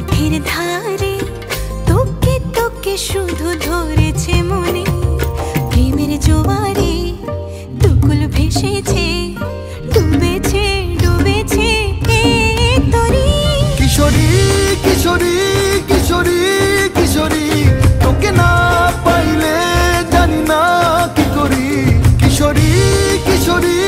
পথের ধারে তোকে তোকে শুধু ধরেছে মনে, প্রেমের জোয়ারে দুকুল ভেসেছে, ডুবেছে ডুবেছে এই তরি। কিশোরী কিশোরী কিশোরী কিশোরী, তোকে না পাইলে জানি না কি করি। কিশোরী কিশোরী